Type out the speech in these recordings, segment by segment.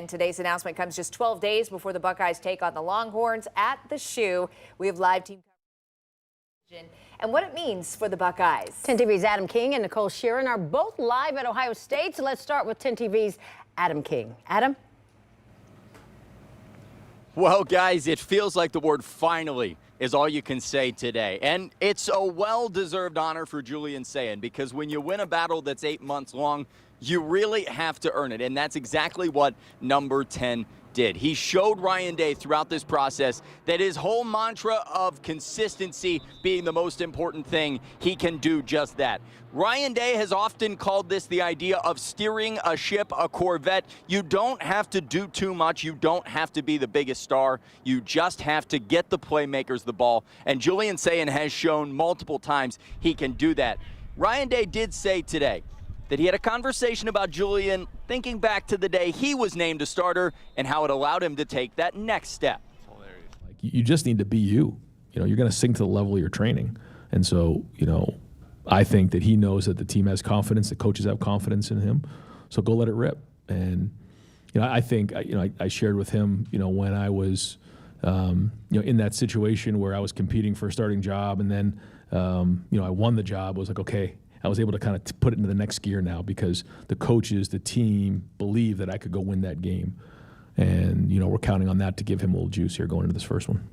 And today's announcement comes just 12 days before the Buckeyes take on the Longhorns at the Shoe. We have live team coverage and what it means for the Buckeyes. 10 TV's Adam King and Nicole Sheeran are both live at Ohio State. So let's start with 10 TV's Adam King. Adam? Well, guys, it feels like the word finally is all you can say today. And it's a well-deserved honor for Julian Sayin, because when you win a battle that's 8 months long, you really have to earn it. And that's exactly what number 10 did. He showed Ryan Day throughout this process that his whole mantra of consistency being the most important thing, he can do just that. Ryan Day has often called this the idea of steering a ship, a Corvette. You don't have to do too much. You don't have to be the biggest star. You just have to get the playmakers the ball. And Julian Sayin has shown multiple times he can do that. Ryan Day did say today that he had a conversation about Julian, thinking back to the day he was named a starter and how it allowed him to take that next step. Like, you just need to be you. You know, you're going to sink to the level of your training. And so, you know, I think that he knows that the team has confidence, the coaches have confidence in him. So go let it rip. And, you know, I think, you know, I shared with him, you know, when I was, you know, in that situation where I was competing for a starting job and then, you know, I won the job, I was like, okay, I was able to kind of put it into the next gear now because the coaches, the team believe that I could go win that game. And, you know, we're counting on that to give him a little juice here going into this first one.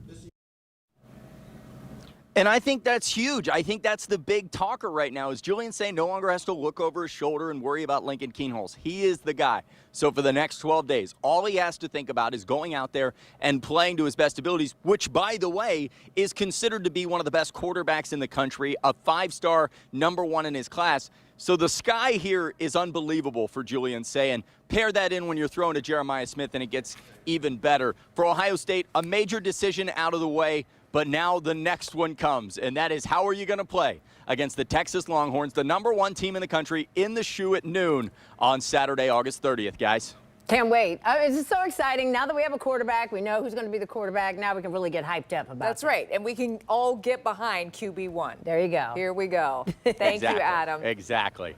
And I think that's huge. I think that's the big talker right now is Julian Sayin no longer has to look over his shoulder and worry about Lincoln Keenholz. He is the guy. So for the next 12 days, all he has to think about is going out there and playing to his best abilities, which, by the way, is considered to be one of the best quarterbacks in the country, a 5-star #1 in his class. So the sky here is unbelievable for Julian Sayin. Pair that in when you're throwing to Jeremiah Smith, and it gets even better. For Ohio State, a major decision out of the way. But now the next one comes, and that is how are you going to play against the Texas Longhorns, the #1 team in the country, in the Shoe at noon on Saturday, August 30th, guys. Can't wait. It's so exciting. Now that we have a quarterback, we know who's going to be the quarterback. Now we can really get hyped up about That's right. And we can all get behind QB1. There you go. Here we go. Thank you, Adam. Exactly.